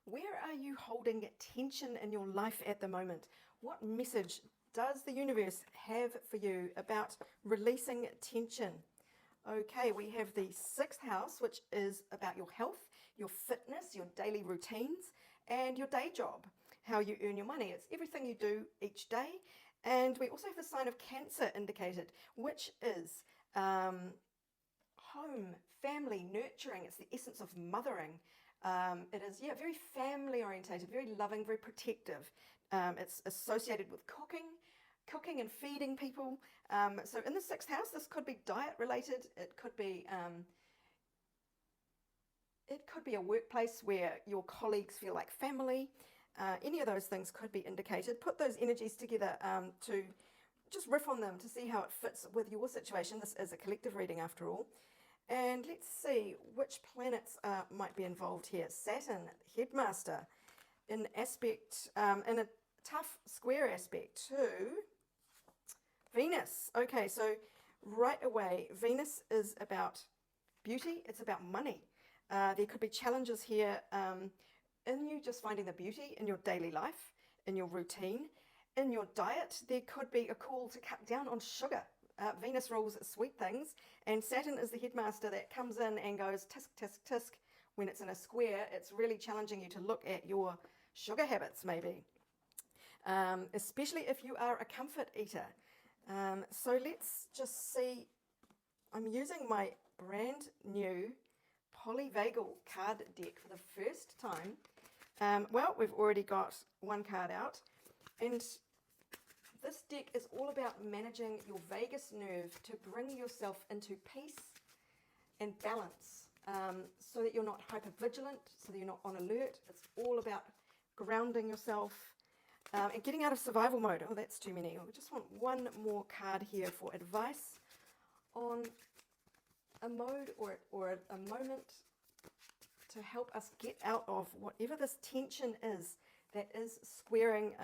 Where are you holding tension in your life at the moment? What message does the universe have for you about releasing tension? Okay, we have the sixth house, which is about your health, your fitness, your daily routines, and your day job, how you earn your money. It's everything you do each day. And we also have the sign of Cancer indicated, which is home, family, nurturing. It's the essence of mothering. It is, yeah, very family orientated, very loving, very protective. It's associated with cooking and feeding people. So in the sixth house, this could be diet related. It could be a workplace where your colleagues feel like family. Any of those things could be indicated. Put those energies together to just riff on them to see how it fits with your situation. This is a collective reading after all. And let's see which planets might be involved here. Saturn, headmaster, in a tough square aspect to Venus. Okay, so right away, Venus is about beauty, it's about money. There could be challenges here in you just finding the beauty in your daily life, in your routine, in your diet. There could be a call to cut down on sugar. Venus rules sweet things, and Saturn is the headmaster that comes in and goes tisk, tisk, tisk. When it's in a square, it's really challenging you to look at your sugar habits, maybe, especially if you are a comfort eater. So let's just see. I'm using my brand new polyvagal card deck for the first time. Well, we've already got one card out, and this deck is all about managing your vagus nerve to bring yourself into peace and balance, so that you're not hypervigilant, so that you're not on alert. It's all about grounding yourself and getting out of survival mode. Oh, that's too many. We just want one more card here for advice on a mode or a moment to help us get out of whatever this tension is that is squaring.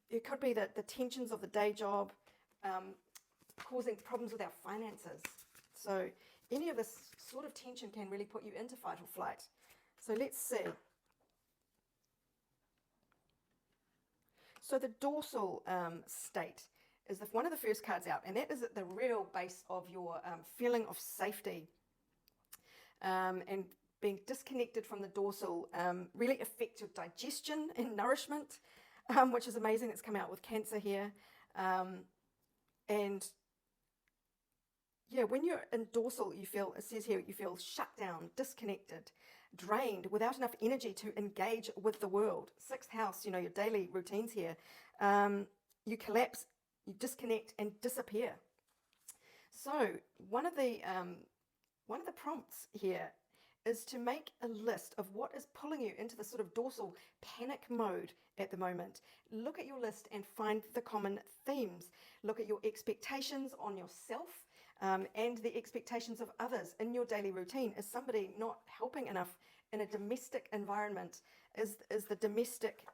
It could be that the tensions of the day job causing problems with our finances. So any of this sort of tension can really put you into fight or flight. So let's see. So the dorsal state is one of the first cards out, and that is at the real base of your feeling of safety. And being disconnected from the dorsal really affects your digestion and nourishment, which is amazing. It's come out with Cancer here. And yeah, when you're in dorsal, you feel, it says here, you feel shut down, disconnected, drained, without enough energy to engage with the world. Sixth house, your daily routines here. You collapse, you disconnect and disappear. So one of the prompts here is to make a list of what is pulling you into the sort of dorsal panic mode at the moment. Look at your list and find the common themes. Look at your expectations on yourself and the expectations of others in your daily routine. Is somebody not helping enough in a domestic environment? Is the domestic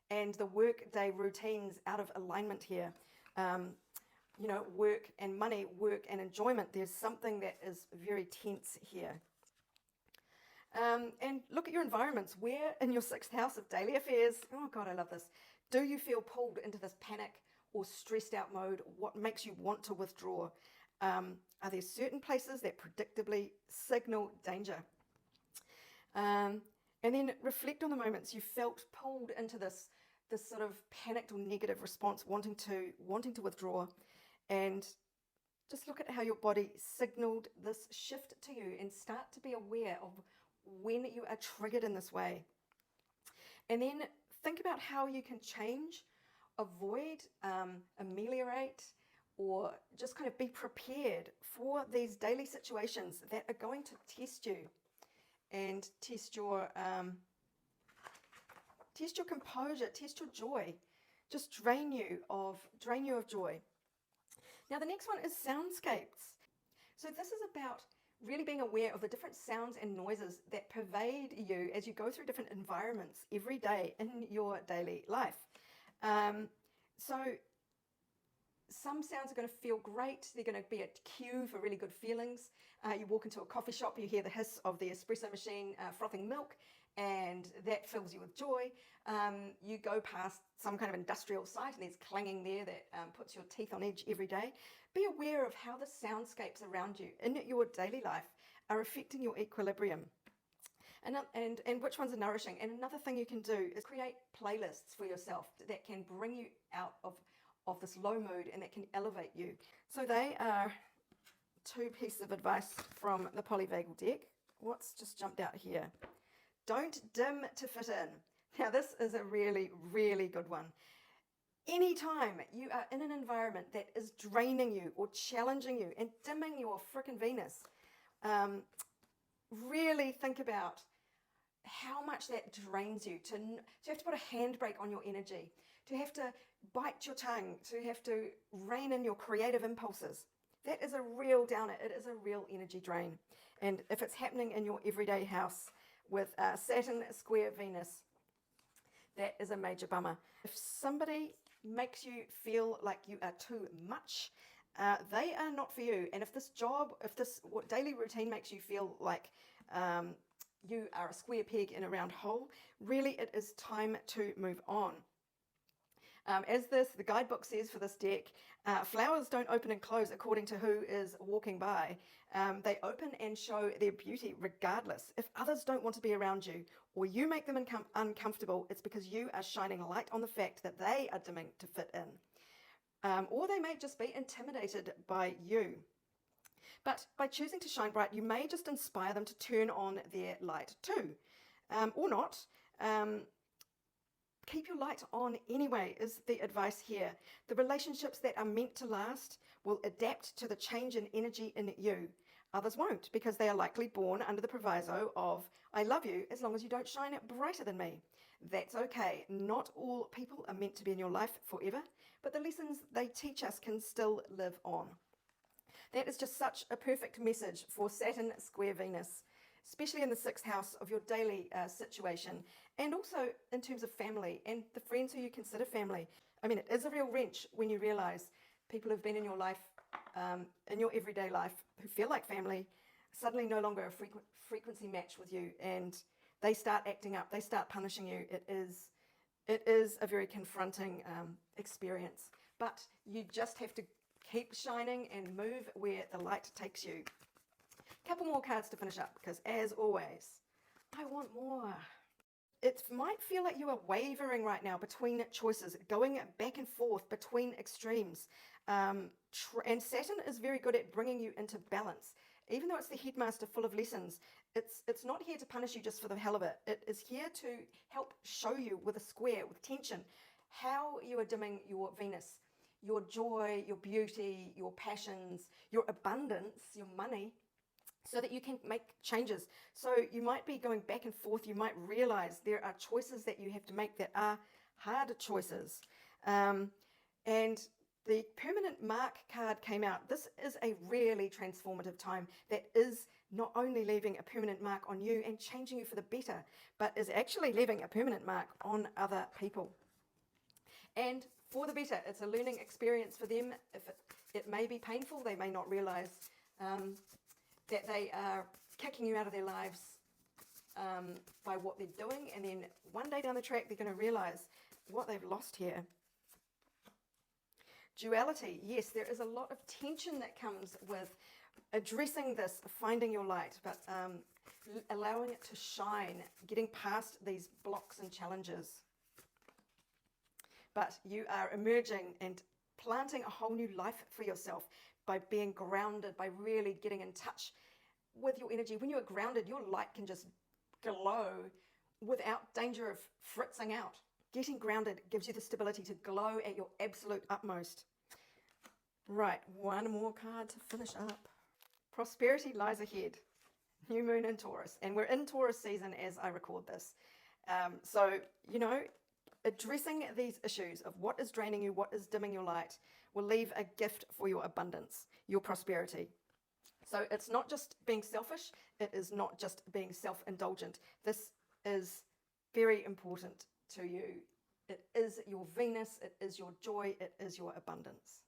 and the work day routines out of alignment here? Work and money, work and enjoyment. There's something that is very tense here. And look at your environments. Where in your sixth house of daily affairs, oh God, I love this, do you feel pulled into this panic or stressed out mode? What makes you want to withdraw? Are there certain places that predictably signal danger? And then reflect on the moments you felt pulled into this sort of panicked or negative response, wanting to withdraw, and just look at how your body signaled this shift to you and start to be aware of when you are triggered in this way. And then think about how you can change, avoid, ameliorate, or just kind of be prepared for these daily situations that are going to test you and test your composure, test your joy, just drain you of joy. Now the next one is soundscapes. So this is about really being aware of the different sounds and noises that pervade you as you go through different environments every day in your daily life. So some sounds are going to feel great. They're going to be a cue for really good feelings. You walk into a coffee shop, you hear the hiss of the espresso machine frothing milk, and that fills you with joy. You go past some kind of industrial site and there's clanging there that puts your teeth on edge every day. Be aware of how the soundscapes around you in your daily life are affecting your equilibrium. And which ones are nourishing. And another thing you can do is create playlists for yourself that can bring you out of this low mood and that can elevate you. So they are 2 pieces of advice from the polyvagal deck. What's just jumped out here? Don't dim to fit in. Now this is a really, really good one. Anytime you are in an environment that is draining you or challenging you and dimming your frickin' Venus, really think about how much that drains you, to have to put a handbrake on your energy, to have to bite your tongue, to have to rein in your creative impulses. That is a real downer. It is a real energy drain. And if it's happening in your everyday house with Saturn square Venus, that is a major bummer. If somebody makes you feel like you are too much, they are not for you. And if this job, if this daily routine makes you feel like you are a square peg in a round hole, really it is time to move on. As the guidebook says for this deck, flowers don't open and close according to who is walking by. They open and show their beauty regardless. If others don't want to be around you or you make them uncomfortable, it's because you are shining light on the fact that they are dimming to fit in. Or they may just be intimidated by you. But by choosing to shine bright, you may just inspire them to turn on their light too. Or not. Keep your light on anyway is the advice here. The relationships that are meant to last will adapt to the change in energy in you. Others won't, because they are likely born under the proviso of, I love you as long as you don't shine brighter than me. That's okay. Not all people are meant to be in your life forever, but the lessons they teach us can still live on. That is just such a perfect message for Saturn square Venus, especially in the 6th house of your daily situation, and also in terms of family and the friends who you consider family. I mean, it is a real wrench when you realize people who've been in your life, in your everyday life, who feel like family, suddenly no longer a frequency match with you, and they start acting up, they start punishing you. It is a very confronting experience, but you just have to keep shining and move where the light takes you. Couple more cards to finish up, because as always, I want more. It might feel like you are wavering right now between choices, going back and forth between extremes. And Saturn is very good at bringing you into balance. Even though it's the headmaster full of lessons, it's not here to punish you just for the hell of it. It is here to help show you with a square, with tension, how you are dimming your Venus, your joy, your beauty, your passions, your abundance, your money, so that you can make changes. So you might be going back and forth. You might realize there are choices that you have to make that are harder choices. And the permanent mark card came out. This is a really transformative time that is not only leaving a permanent mark on you and changing you for the better, but is actually leaving a permanent mark on other people. And for the better, it's a learning experience for them. If it may be painful, they may not realize that they are kicking you out of their lives by what they're doing, and then one day down the track they're going to realize what they've lost here. Duality, yes, there is a lot of tension that comes with addressing this, finding your light, but allowing it to shine, getting past these blocks and challenges. But you are emerging and planting a whole new life for yourself by being grounded, by really getting in touch with your energy. When you are grounded, your light can just glow without danger of fritzing out. Getting grounded gives you the stability to glow at your absolute utmost. Right, one more card to finish up. Prosperity lies ahead. New moon in Taurus. And we're in Taurus season as I record this. So, you know, addressing these issues of what is draining you, what is dimming your light, will leave a gift for your abundance, your prosperity. So it's not just being selfish, it is not just being self-indulgent. This is very important to you. It is your Venus, it is your joy, it is your abundance.